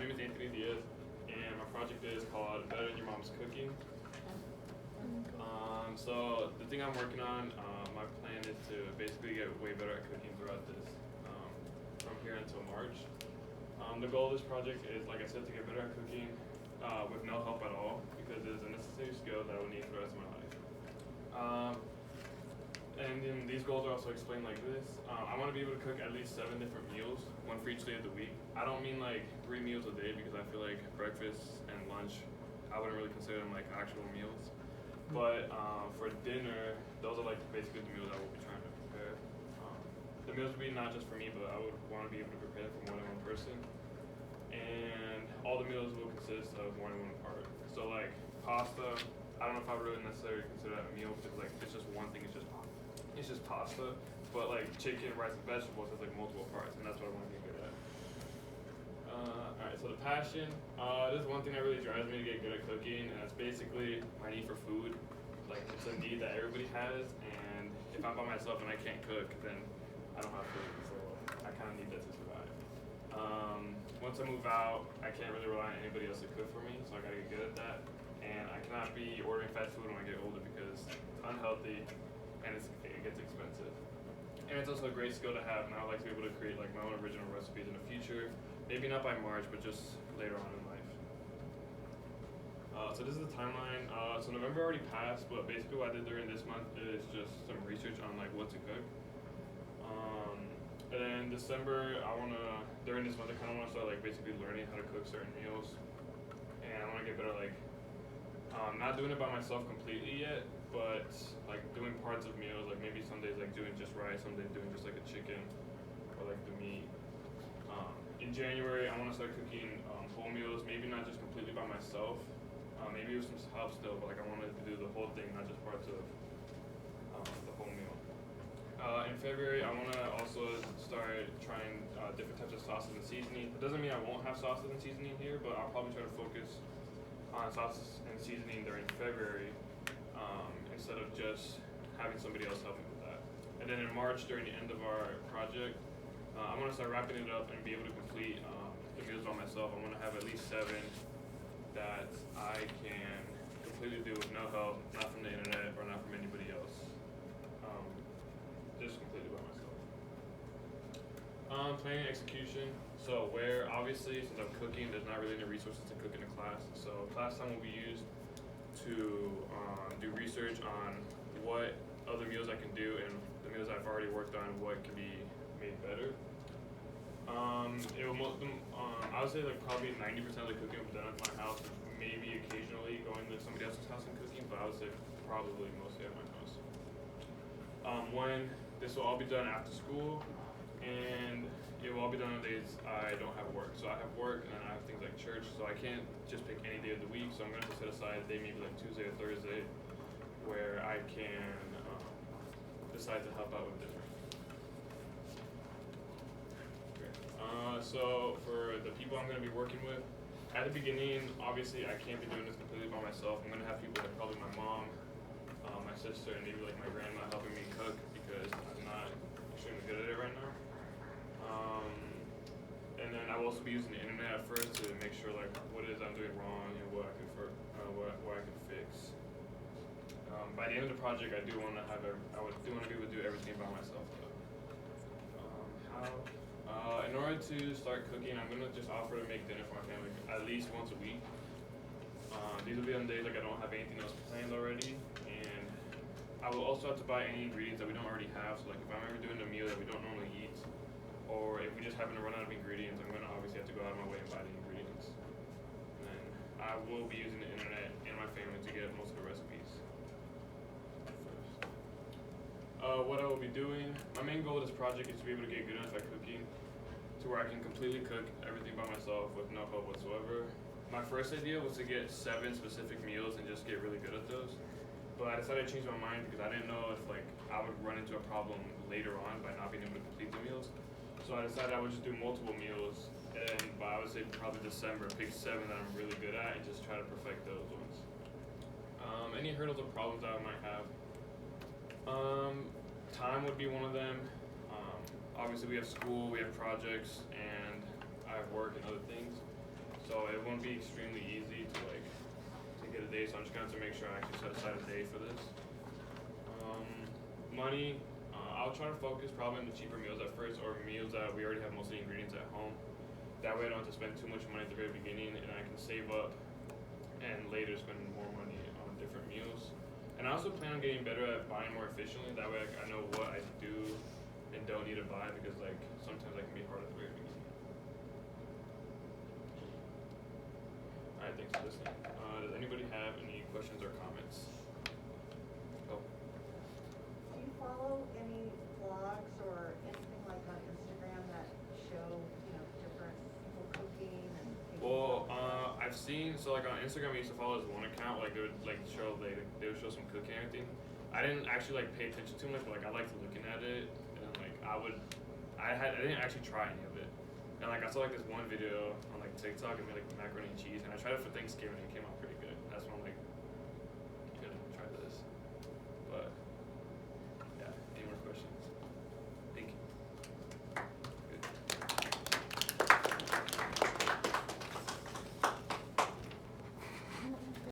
name is Anthony Diaz, and my project is called Better Than Your Mom's Cooking. So the thing I'm working on, my plan is to basically get way better at cooking throughout this, from here until March. The goal of this project is, like I said, to get better at cooking with no help at all, because it is a necessary skill that I will need for the rest of my life. And then these goals are also explained like this. I want to be able to cook at least 7 different meals, one for each day of the week. I don't mean like 3 meals a day, because I feel like breakfast and lunch, I wouldn't really consider them like actual meals. But for dinner, those are like basically the meals I will be trying to prepare. The meals would be not just for me, but I would want to be able to prepare for more than one person. And all the meals will consist of more than one part. So like pasta, I don't know if I would really necessarily consider that a meal, because like it's just one thing, it's just pasta. But like chicken, rice, and vegetables has like multiple parts, and that's what I want to be good at. Alright, so the passion. This is one thing that really drives me to get good at cooking, and that's basically my need for food. Like, it's a need that everybody has, and if I'm by myself and I can't cook, then I don't have food, so I kind of need that to survive. Once I move out, I can't really rely on anybody else to cook for me, so I gotta get good at that. And I cannot be ordering fast food when I get older, because it's unhealthy and it gets expensive. And it's also a great skill to have, and I would like to be able to create like my own original recipes in the future. Maybe not by March, but just later on in life. So this is the timeline. So November already passed, but basically what I did during this month is just some research on like what to cook. And then December, during this month, I kind of want to start like basically learning how to cook certain meals. And I want to get better, like, not doing it by myself completely yet, but like doing parts of meals, like maybe some days like doing just rice, some days doing just like a chicken or like the meat. In January, I want to start cooking whole meals, maybe not just completely by myself, maybe with some help still, but like I wanted to do the whole thing, not just parts of the whole meal. In February, I want to also start trying different types of sauces and seasoning. It doesn't mean I won't have sauces and seasoning here, but I'll probably try to focus on sauces and seasoning during February, instead of just having somebody else help me with that. And then in March, during the end of our project, I want to start wrapping it up and be able to complete the meals by myself. I want to have at least 7 that I can completely do with no help, not from the internet or not from anybody else. Just completely by myself. Planning and execution. So where obviously, since I'm cooking, there's not really any resources to cook in a class. So class time will be used to do research on what other meals I can do, and the meals I've already worked on, what can be made better. I would say like probably 90% of the cooking will be done at my house, maybe occasionally going to somebody else's house and cooking, but I would say probably mostly at my house. This will all be done after school, and it will all be done on days I don't have work. So I have work, and then I have things like church, so I can't just pick any day of the week, so I'm going to set aside a day, maybe like Tuesday or Thursday, where I can decide to help out with different. So for the people I'm going to be working with, at the beginning, obviously I can't be doing this completely by myself. I'm going to have people like probably my mom, my sister, and maybe like my grandma helping me cook, because I'm not extremely good at it right now. And then I will also be using the internet at first to make sure like what it is I'm doing wrong and what I can fix. By the end of the project, I do want to be able to do everything by myself though. In order to start cooking, I'm gonna just offer to make dinner for my family at least once a week. These will be on days like I don't have anything else planned already, and I will also have to buy any ingredients that we don't already have. So like if I'm ever doing a meal that we don't normally eat, or if we just happen to run out of ingredients, I'm gonna obviously have to go out of my way and buy the ingredients. And then I will be using the internet and my family to get most of the recipes. What I will be doing, my main goal of this project is to be able to get good enough at cooking to where I can completely cook everything by myself with no help whatsoever. My first idea was to get 7 specific meals and just get really good at those. But I decided to change my mind because I didn't know if like I would run into a problem later on by not being able to complete the meals. So I decided I would just do multiple meals, and by I would say probably December, pick 7 that I'm really good at and just try to perfect those ones. Any hurdles or problems that I might have? Time would be one of them. Obviously we have school, we have projects, and I have work and other things. So it won't be extremely easy to like to get a day. So I'm just gonna have to make sure I actually set aside a day for this. Money, I'll try to focus probably on the cheaper meals at first, or meals that we already have most of the ingredients at home. That way I don't have to spend too much money at the very beginning, and I can save up and later spend more money on different meals. And I also plan on getting better at buying more efficiently. That way I know what I do and don't need to buy, because like sometimes that can be hard at the very beginning. Alright, thanks for listening. Does anybody have any questions or comments? Oh. Do you follow any blogs or anything like on Instagram that show, different people cooking and taking Well, photos? I've seen, so like on Instagram I used to follow this one account, like they would like show, they would show some cooking and everything. I didn't actually like pay attention too much, but like I liked looking at it, and then like I didn't actually try any of it. And like I saw like this one video on like TikTok, and made like macaroni and cheese, and I tried it for Thanksgiving and it came out pretty good. That's when I'm like,